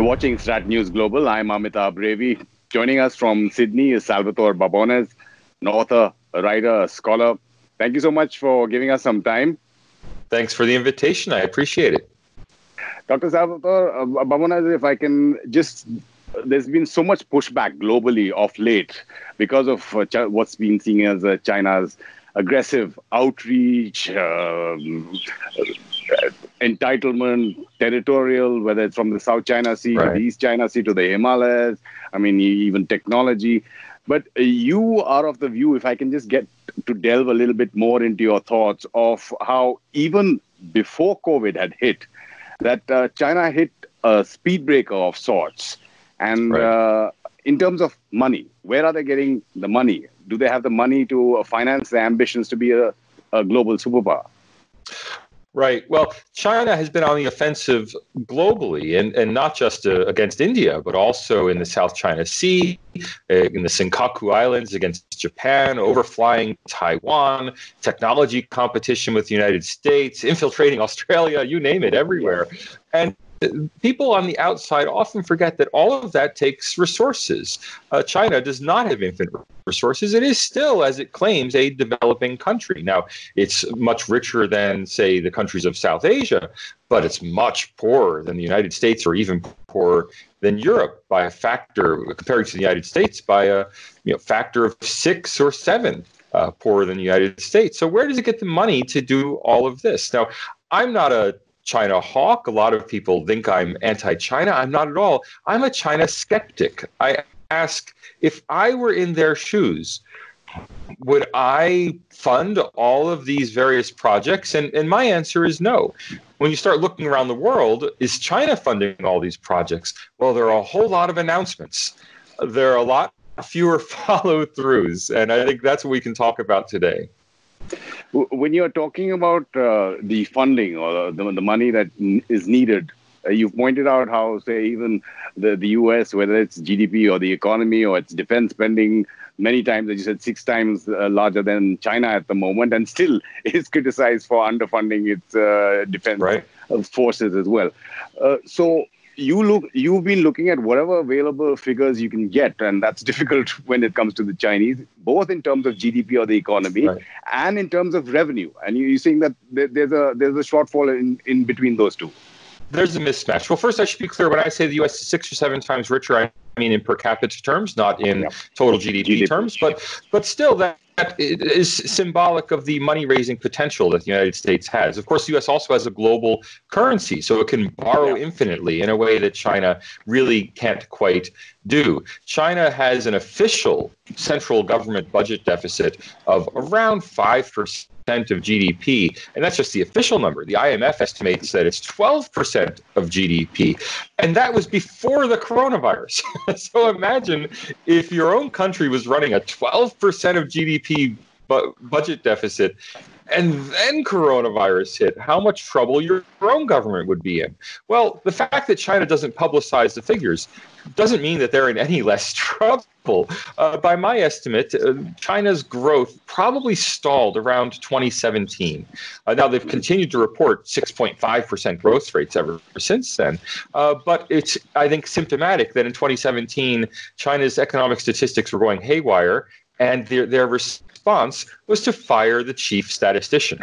watching StratNews Global. I'm Amitabh. P.Revi. Joining us from Sydney is Salvatore Babones, an author, a writer, a scholar. Thank you so much for giving us some time. Thanks for the invitation. I appreciate it. Dr. Salvatore Babones, if I can just... There's been so much pushback globally of late because of what's been seen as China's aggressive outreach, entitlement, territorial, whether it's from the South China Sea to the East China Sea to the Himalayas, even technology. But you are of the view, if I can just get to delve a little bit more into your thoughts of how even before COVID had hit, that China hit a speed breaker of sorts. And in terms of money, where are they getting the money? Do they have the money to finance their ambitions to be a global superpower? Right. Well, China has been on the offensive globally, and not just against India, but also in the South China Sea, in the Senkaku Islands against Japan, overflying Taiwan, technology competition with the United States, infiltrating Australia, you name it, everywhere. And people on the outside often forget that all of that takes resources. China does not have infinite resources. It is still, as it claims, a developing country. Now, it's much richer than, say, the countries of South Asia, but it's much poorer than the United States or even poorer than Europe by a factor, compared to the United States, by a factor of 6 or 7 poorer than the United States. So where does it get the money to do all of this? Now, I'm not a China hawk. A lot of people think I'm anti-China. I'm not at all. I'm a China skeptic. I ask, if I were in their shoes, would I fund all of these various projects? And my answer is no. When you start looking around the world, is China funding all these projects? Well, there are a whole lot of announcements. There are a lot fewer follow-throughs. And I think that's what we can talk about today. When you're talking about the funding or the money that is needed, you've pointed out how, say, even the US, whether it's GDP or the economy or its defense spending, many times, as you said, 6 times larger than China at the moment, and still is criticized for underfunding its defense forces as well. So you've been looking at whatever available figures you can get, and that's difficult when it comes to the Chinese, both in terms of GDP or the economy and in terms of revenue. And you're saying that there's a shortfall in between those two. There's a mismatch. Well, first, I should be clear. When I say the U.S. is 6 or 7 times richer, I mean in per capita terms, not in total GDP terms. But still, that is symbolic of the money-raising potential that the United States has. Of course, the U.S. also has a global currency, so it can borrow infinitely in a way that China really can't quite do. China has an official central government budget deficit of around 5% of GDP, and that's just the official number. The IMF estimates that it's 12% of GDP, and that was before the coronavirus. So imagine if your own country was running a 12% of GDP budget deficit, and then coronavirus hit, how much trouble your own government would be in. Well, the fact that China doesn't publicize the figures doesn't mean that they're in any less trouble. By my estimate, China's growth probably stalled around 2017. Now, they've continued to report 6.5% growth rates ever since then. But it's, I think, symptomatic that in 2017, China's economic statistics were going haywire, and their response was to fire the chief statistician.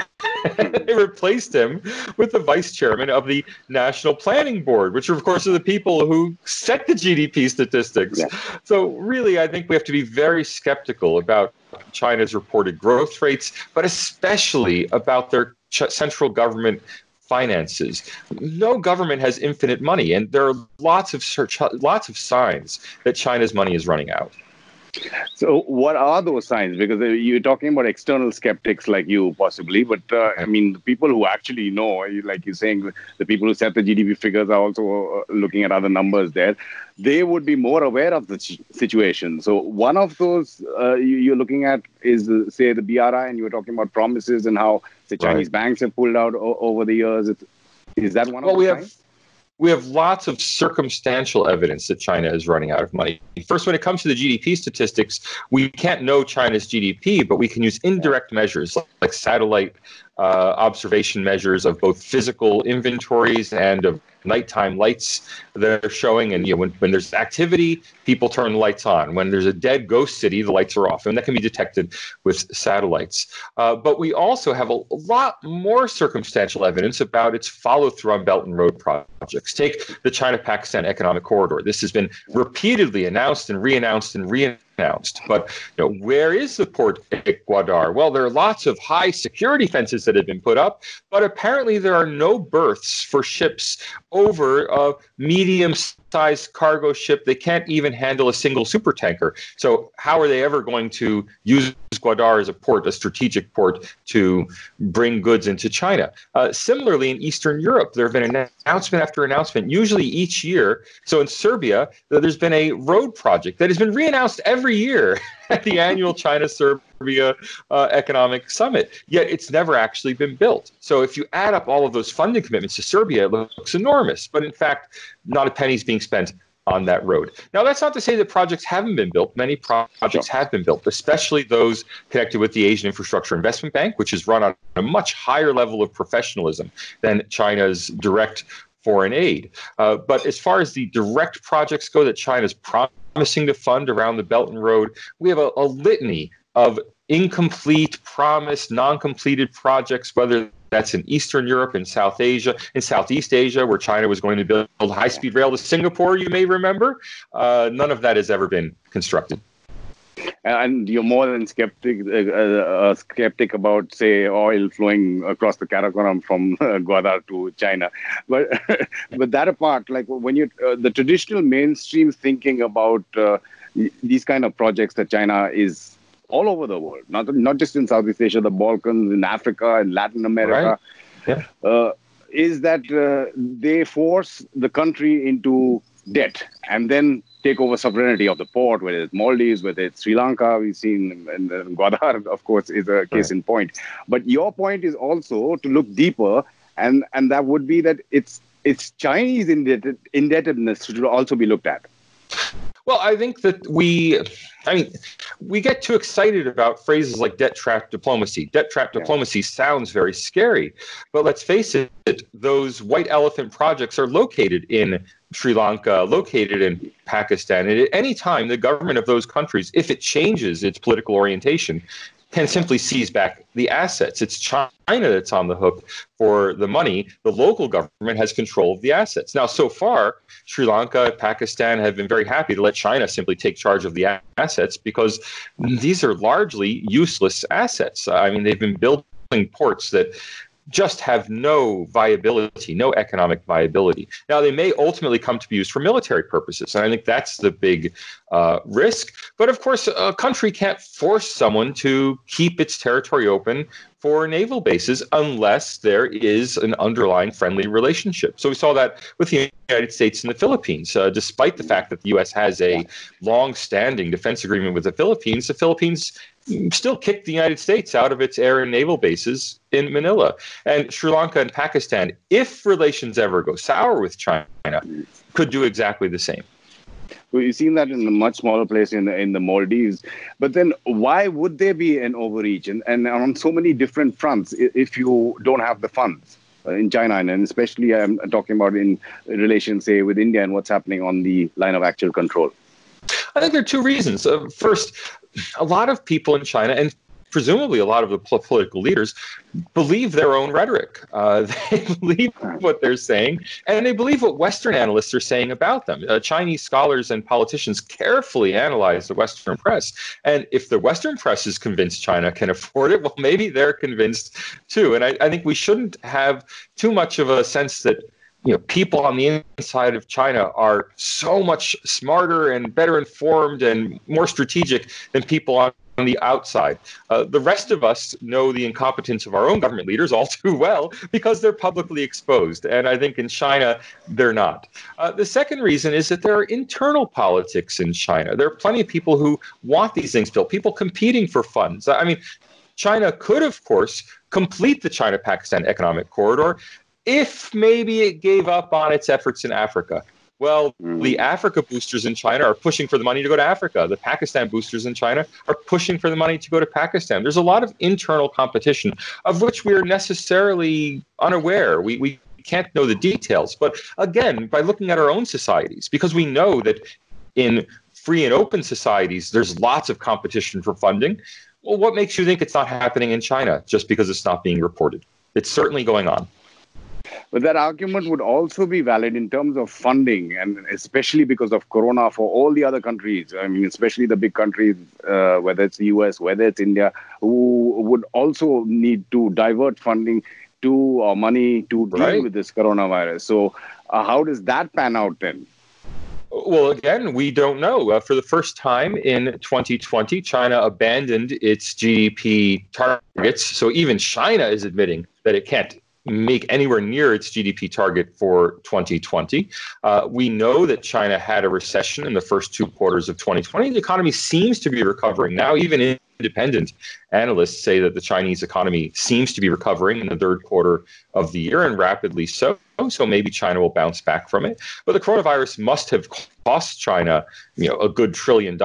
They replaced him with the vice chairman of the National Planning Board, which, of course, are the people who set the GDP statistics. So really, I think we have to be very skeptical about China's reported growth rates, but especially about their central government finances. No government has infinite money, and there are lots of signs that China's money is running out. So what are those signs? Because you're talking about external skeptics like you, possibly, but the people who actually know, like you're saying, the people who set the GDP figures are also looking at other numbers there. They would be more aware of the situation. So one of those you're looking at is, say, the BRI, and you were talking about promises and how the Chinese banks have pulled out over the years. Is that one of the signs? We have lots of circumstantial evidence that China is running out of money. First, when it comes to the GDP statistics, we can't know China's GDP, but we can use indirect measures like satellite observation measures of both physical inventories and of nighttime lights that are showing. And when there's activity, people turn the lights on. When there's a dead ghost city, the lights are off. And that can be detected with satellites. But we also have a lot more circumstantial evidence about its follow-through on Belt and Road projects. Take the China-Pakistan Economic Corridor. This has been repeatedly announced and re-announced and re-announced. But where is the port at Gwadar? Well, there are lots of high security fences that have been put up, but apparently there are no berths for ships over a medium-sized cargo ship. They can't even handle a single supertanker. So how are they ever going to use Gwadar as a port, a strategic port, to bring goods into China? Similarly, in Eastern Europe, there have been announcement after announcement, usually each year. So in Serbia, there's been a road project that has been re-announced every year at the annual China-Serbia Economic Summit, yet it's never actually been built. So if you add up all of those funding commitments to Serbia, it looks enormous. But in fact, not a penny is being spent on that road. Now, that's not to say that projects haven't been built. Many projects have been built, especially those connected with the Asian Infrastructure Investment Bank, which is run on a much higher level of professionalism than China's direct foreign aid. But as far as the direct projects go that China's promising to fund around the Belt and Road, we have a litany of incomplete, promised, non-completed projects, whether that's in Eastern Europe, in South Asia, in Southeast Asia, where China was going to build high-speed rail to Singapore, you may remember. None of that has ever been constructed. And you're more than skeptic about, say, oil flowing across the Karakoram from Gwadar to China. But but that apart, like when you the traditional mainstream thinking about these kind of projects that China is all over the world, not just in Southeast Asia, the Balkans, in Africa, in Latin America, right. Yeah. Is that they force the country into debt and then take over sovereignty of the port, whether it's Maldives, whether it's Sri Lanka. We've seen, and Gwadar, of course, is a case in point. But your point is also to look deeper, and that would be that it's Chinese indebtedness should also be looked at. Well, I think that we get too excited about phrases like debt trap diplomacy. Debt trap diplomacy sounds very scary, but let's face it, those white elephant projects are located in Sri Lanka, located in Pakistan. And at any time, the government of those countries, if it changes its political orientation, can simply seize back the assets. It's China that's on the hook for the money. The local government has control of the assets. Now, so far, Sri Lanka, Pakistan have been very happy to let China simply take charge of the assets because these are largely useless assets. I mean, they've been building ports that just have no viability, no economic viability. Now, they may ultimately come to be used for military purposes, and I think that's the big risk. But of course, a country can't force someone to keep its territory open for naval bases unless there is an underlying friendly relationship. So we saw that with the United States and the Philippines. Despite the fact that the U.S. has a long-standing defense agreement with the Philippines still kicked the United States out of its air and naval bases in Manila. And Sri Lanka and Pakistan, if relations ever go sour with China, could do exactly the same. Well, you've seen that in a much smaller place in the Maldives. But then why would there be an overreach and on so many different fronts if you don't have the funds in China? And especially I'm talking about in relation, say, with India and what's happening on the line of actual control. I think there are two reasons. First, a lot of people in China, and presumably a lot of the political leaders, believe their own rhetoric. They believe what they're saying, and they believe what Western analysts are saying about them. Chinese scholars and politicians carefully analyze the Western press. And if the Western press is convinced China can afford it, well, maybe they're convinced too. And I think we shouldn't have too much of a sense that people on the inside of China are so much smarter and better informed and more strategic than people on the outside. The rest of us know the incompetence of our own government leaders all too well because they're publicly exposed. And I think in China, they're not. The second reason is that there are internal politics in China. There are plenty of people who want these things built, people competing for funds. I mean, China could, of course, complete the China-Pakistan Economic Corridor if maybe it gave up on its efforts in Africa. Well, the Africa boosters in China are pushing for the money to go to Africa. The Pakistan boosters in China are pushing for the money to go to Pakistan. There's a lot of internal competition of which we are necessarily unaware. We can't know the details. But again, by looking at our own societies, because we know that in free and open societies, there's lots of competition for funding. Well, what makes you think it's not happening in China just because it's not being reported? It's certainly going on. But that argument would also be valid in terms of funding, and especially because of Corona for all the other countries. I mean, especially the big countries, whether it's the US, whether it's India, who would also need to divert funding to money to deal with this coronavirus. So how does that pan out then? Well, again, we don't know. For the first time in 2020, China abandoned its GDP targets. So even China is admitting that it can't make anywhere near its GDP target for 2020. We know that China had a recession in the first 2 quarters of 2020. The economy seems to be recovering now. Even independent analysts say that the Chinese economy seems to be recovering in the 3rd quarter of the year, and rapidly so. So maybe China will bounce back from it. But the coronavirus must have cost China, a good $1 trillion.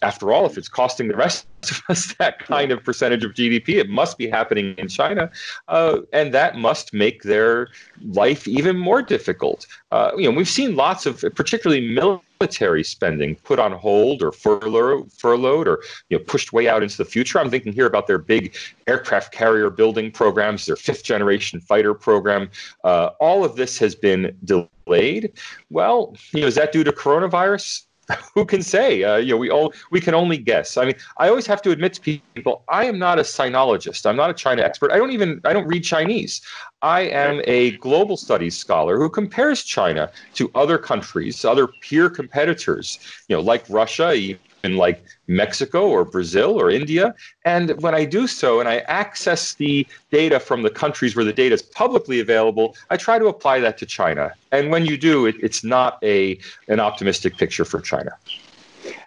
After all, if it's costing the rest of us that kind of percentage of GDP, it must be happening in China. And that must make their life even more difficult. We've seen lots of, particularly military spending, put on hold or furloughed or pushed way out into the future. I'm thinking here about their big aircraft carrier building programs, their 5th generation fighter program. All of this has been delayed. Well, is that due to coronavirus? Who can say? We can only guess. I mean, I always have to admit to people, I am not a sinologist. I'm not a China expert. I don't read Chinese. I am a global studies scholar who compares China to other countries, other peer competitors, like Russia, even like Mexico or Brazil or India. And when I do so and I access the data from the countries where the data is publicly available, I try to apply that to China. And when you do, it's not an optimistic picture for China.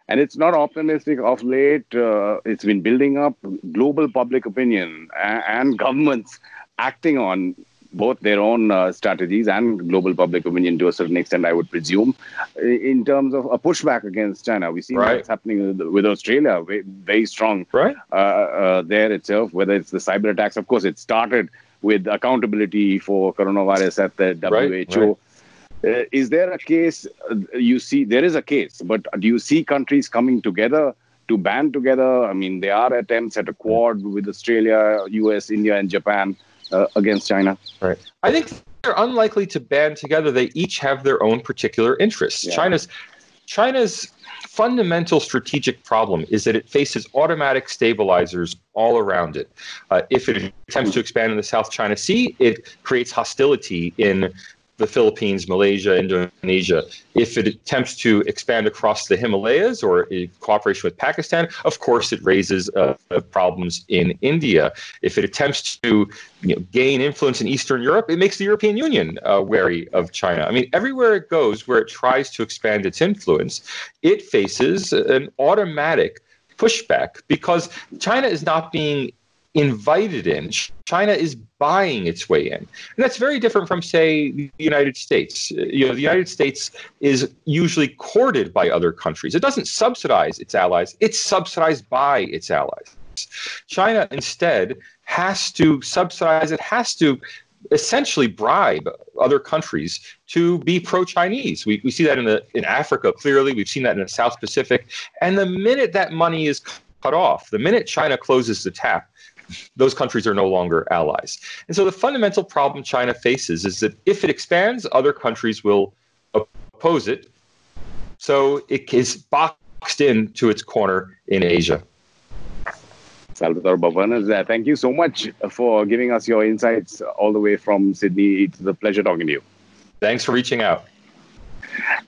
And it's not optimistic of late. It's been building up. Global public opinion and governments acting on both their own strategies and global public opinion to a certain extent, I would presume, in terms of a pushback against China. We've seen what's happening with Australia, very strong there itself, whether it's the cyber attacks. Of course, it started with accountability for coronavirus at the WHO. Is there a case, there is a case, but do you see countries coming together to band together? I mean, there are attempts at a quad with Australia, US, India, and Japan against China. Right. I think they're unlikely to band together. They each have their own particular interests. Yeah. China's fundamental strategic problem is that it faces automatic stabilizers all around it. If it attempts to expand in the South China Sea, it creates hostility in the Philippines, Malaysia, Indonesia. If it attempts to expand across the Himalayas or in cooperation with Pakistan, of course, it raises problems in India. If it attempts to gain influence in Eastern Europe, it makes the European Union wary of China. I mean, everywhere it goes where it tries to expand its influence, it faces an automatic pushback because China is not being invited in. China is buying its way in. And that's very different from, say, the United States. The United States is usually courted by other countries. It doesn't subsidize its allies. It's subsidized by its allies. China instead has to subsidize, it has to essentially bribe other countries to be pro-Chinese. We see that in Africa, clearly. We've seen that in the South Pacific. And the minute that money is cut off, the minute China closes the tap, those countries are no longer allies. And so the fundamental problem China faces is that if it expands, other countries will oppose it. So it is boxed into its corner in Asia. Salvatore Babones, thank you so much for giving us your insights all the way from Sydney. It's a pleasure talking to you. Thanks for reaching out.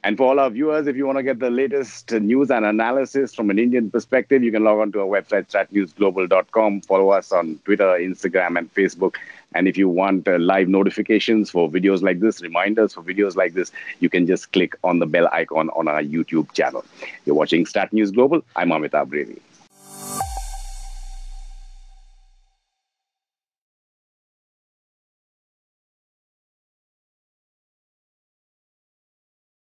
And for all our viewers, if you want to get the latest news and analysis from an Indian perspective, you can log on to our website, StratNewsGlobal.com. Follow us on Twitter, Instagram, and Facebook. And if you want live notifications for videos like this, reminders for videos like this, you can just click on the bell icon on our YouTube channel. You're watching StratNews Global. I'm Amitabh.